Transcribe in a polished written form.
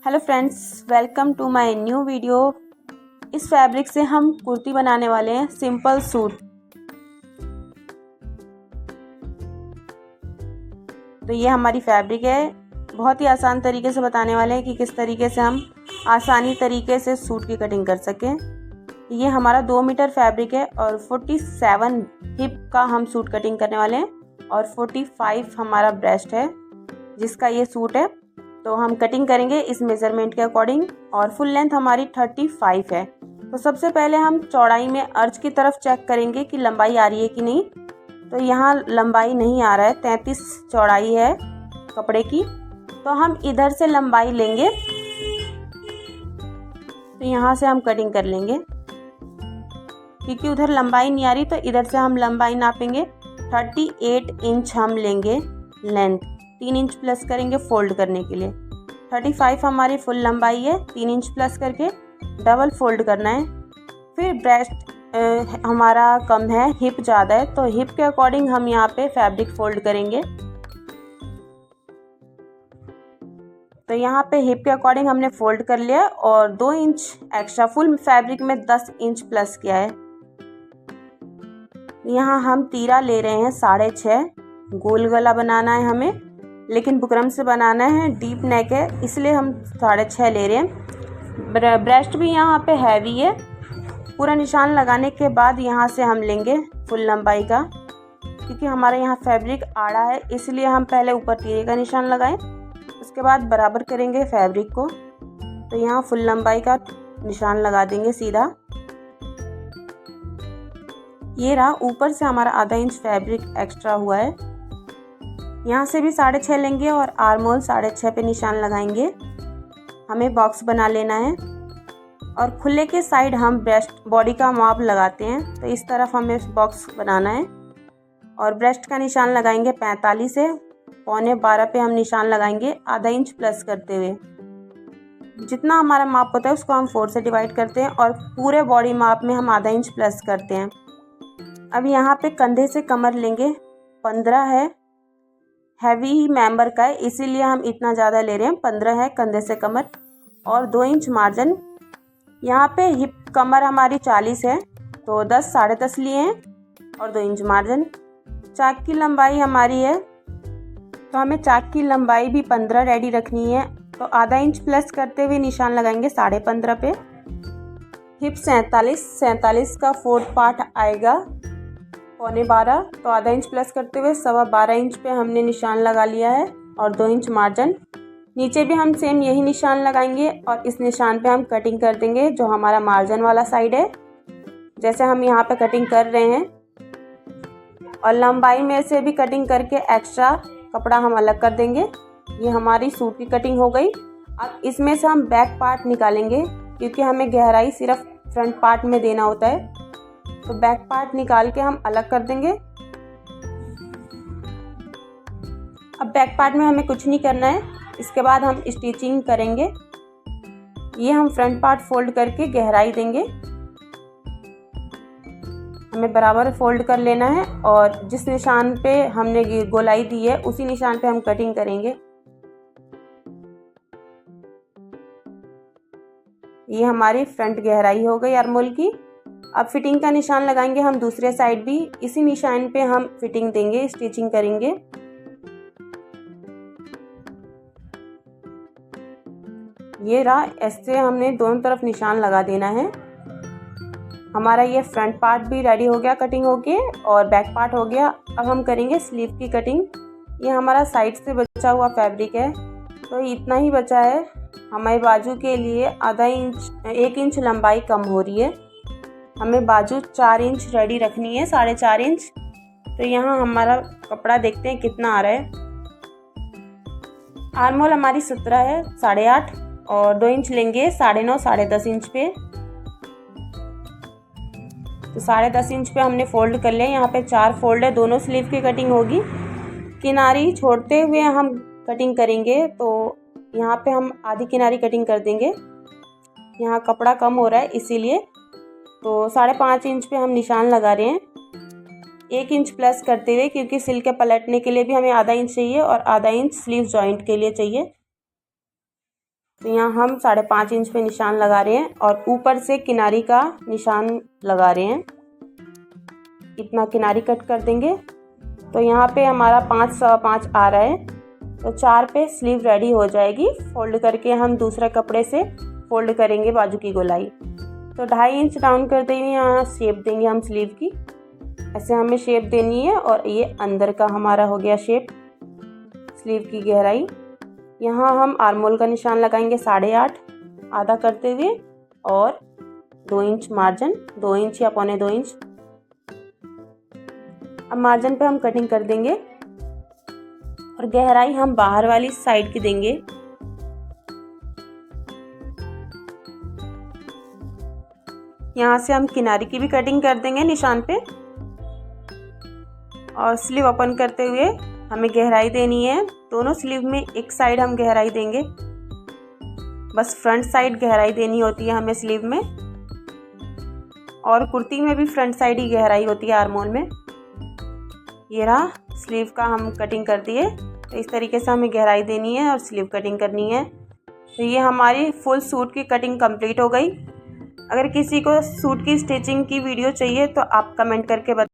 Hello friends, welcome to my new video. इस fabric से हम कुर्ती बनाने वाले हैं, सिंपल सूट। तो ये हमारी फैब्रिक है। बहुत ही आसान तरीके से बताने वाले हैं कि किस तरीके से हम आसानी तरीके से सूट की कटिंग कर सकें। ये हमारा 2 मीटर फैब्रिक है और 47 हिप का हम सूट कटिंग करने वाले हैं और 45 हमारा ब्रेस्ट है जिसका ये सूट है। तो हम कटिंग करेंगे इस मेज़रमेंट के अकॉर्डिंग और फुल लेंथ हमारी 35 है। तो सबसे पहले हम चौड़ाई में अर्ज की तरफ चेक करेंगे कि लंबाई आ रही है कि नहीं। तो यहाँ लंबाई नहीं आ रहा है, 33 चौड़ाई है कपड़े की। तो हम इधर से लंबाई लेंगे, तो यहाँ से हम कटिंग कर लेंगे क्योंकि उधर लंबाई नहीं आ रही। तो इधर से हम लंबाई नापेंगे, 38 इंच हम लेंगे लेंथ, 3 इंच प्लस करेंगे फोल्ड करने के लिए। 35 हमारी फुल लंबाई है, 3 इंच प्लस करके डबल फोल्ड करना है। फिर ब्रेस्ट हमारा कम है, हिप ज़्यादा है, तो हिप के अकॉर्डिंग हम यहाँ पे फैब्रिक फोल्ड करेंगे। तो यहाँ पे हिप के अकॉर्डिंग हमने फोल्ड कर लिया और 2 इंच एक्स्ट्रा, फुल फैब्रिक में 10 इंच प्लस किया है। यहाँ हम तीरा ले रहे हैं 6.5, गोल गला बनाना है हमें, लेकिन बुकरम से बनाना है, डीप नेक है इसलिए हम 6.5 ले रहे हैं। ब्रेस्ट भी यहाँ पे हैवी है। पूरा निशान लगाने के बाद यहाँ से हम लेंगे फुल लंबाई का, क्योंकि हमारे यहाँ फैब्रिक आड़ा है इसलिए हम पहले ऊपर तीरे का निशान लगाएं, उसके बाद बराबर करेंगे फैब्रिक को। तो यहाँ फुल लंबाई का निशान लगा देंगे सीधा। ये रहा, ऊपर से हमारा आधा इंच फैब्रिक एक्स्ट्रा हुआ है। यहाँ से भी 6.5 लेंगे और आर्म होल 6.5 पे निशान लगाएंगे। हमें बॉक्स बना लेना है और खुले के साइड हम ब्रेस्ट बॉडी का माप लगाते हैं। तो इस तरफ हमें बॉक्स बनाना है और ब्रेस्ट का निशान लगाएंगे 45 है, 11:15 पे हम निशान लगाएंगे आधा इंच प्लस करते हुए। जितना हमारा माप होता है उसको हम 4 से डिवाइड करते हैं और पूरे बॉडी माप में हम आधा इंच प्लस करते हैं। अब यहाँ पे कंधे से कमर लेंगे, 15 है, हैवी मेंबर का है इसीलिए हम इतना ज़्यादा ले रहे हैं। 15 है कंधे से कमर और 2 इंच मार्जिन। यहाँ पे हिप कमर हमारी 40 है तो 10 10.5 लिए हैं और 2 इंच मार्जिन। चाक की लंबाई हमारी है, तो हमें चाक की लंबाई भी 15 रेडी रखनी है। तो आधा इंच प्लस करते हुए निशान लगाएंगे 15.5 पे। हिप 47 का 4th पार्ट आएगा 11:15, तो आधा इंच प्लस करते हुए 12.25 इंच पे हमने निशान लगा लिया है और 2 इंच मार्जिन। नीचे भी हम सेम यही निशान लगाएंगे और इस निशान पे हम कटिंग कर देंगे जो हमारा मार्जिन वाला साइड है, जैसे हम यहाँ पे कटिंग कर रहे हैं। और लंबाई में से भी कटिंग करके एक्स्ट्रा कपड़ा हम अलग कर देंगे। ये हमारी सूट की कटिंग हो गई। अब इसमें से हम बैक पार्ट निकालेंगे क्योंकि हमें गहराई सिर्फ फ्रंट पार्ट में देना होता है। तो बैक पार्ट निकाल के हम अलग कर देंगे। अब बैक पार्ट में हमें कुछ नहीं करना है, इसके बाद हम स्टिचिंग करेंगे। ये हम फ्रंट पार्ट फोल्ड करके गहराई देंगे, हमें बराबर फोल्ड कर लेना है और जिस निशान पे हमने गोलाई दी है उसी निशान पे हम कटिंग करेंगे। ये हमारी फ्रंट गहराई हो गई आर्महोल की। अब फिटिंग का निशान लगाएंगे हम दूसरे साइड भी, इसी निशान पे हम फिटिंग देंगे, स्टिचिंग करेंगे। ये रहा, ऐसे हमने दोनों तरफ निशान लगा देना है। हमारा ये फ्रंट पार्ट भी रेडी हो गया, कटिंग हो गई और बैक पार्ट हो गया। अब हम करेंगे स्लीव की कटिंग। ये हमारा साइड से बचा हुआ फैब्रिक है, तो इतना ही बचा है। हमारे बाजू के लिए 1 इंच लंबाई कम हो रही है, हमें बाजू 4 इंच रेडी रखनी है, 4.5 इंच। तो यहाँ हमारा कपड़ा देखते हैं कितना आ रहा है। आर्म होल हमारी 17 है, 8.5 और 2 इंच लेंगे 9.5 10.5 इंच पे। तो 10.5 इंच पे हमने फोल्ड कर लिया। यहाँ पे 4 फोल्ड है, दोनों स्लीव की कटिंग होगी। किनारी छोड़ते हुए हम कटिंग करेंगे, तो यहाँ पे हम आधी किनारी कटिंग कर देंगे। यहाँ कपड़ा कम हो रहा है इसीलिए। तो 5.5 इंच पे हम निशान लगा रहे हैं, 1 इंच प्लस करते हुए, क्योंकि सिल के पलटने के लिए भी हमें आधा इंच चाहिए और आधा इंच स्लीव जॉइंट के लिए चाहिए। तो यहाँ हम 5.5 इंच पे निशान लगा रहे हैं और ऊपर से किनारी का निशान लगा रहे हैं। इतना किनारी कट कर देंगे। तो यहाँ पे हमारा 5.5 आ रहा है, तो 4 पे स्लीव रेडी हो जाएगी। फोल्ड करके हम दूसरे कपड़े से फोल्ड करेंगे बाजू की गोलाई। तो 2.5 इंच डाउन कर देंगे, यहाँ शेप देंगे हम स्लीव की। ऐसे हमें शेप देनी है और ये अंदर का हमारा हो गया शेप स्लीव की गहराई। यहाँ हम आर्मोल का निशान लगाएंगे 8.5 आधा करते हुए और 2 इंच मार्जिन, 2 इंच या 1.25 इंच। अब मार्जिन पे हम कटिंग कर देंगे और गहराई हम बाहर वाली साइड की देंगे। यहाँ से हम किनारे की भी कटिंग कर देंगे निशान पे और स्लीव ओपन करते हुए हमें गहराई देनी है। दोनों स्लीव में एक साइड हम गहराई देंगे, बस फ्रंट साइड गहराई देनी होती है हमें स्लीव में, और कुर्ती में भी फ्रंट साइड ही गहराई होती है आर्मोल में। ये रहा स्लीव का हम कटिंग कर दिए। तो इस तरीके से हमें गहराई देनी है और स्लीव कटिंग करनी है। तो ये हमारी फुल सूट की कटिंग कंप्लीट हो गई। अगर किसी को सूट की स्टिचिंग की वीडियो चाहिए तो आप कमेंट करके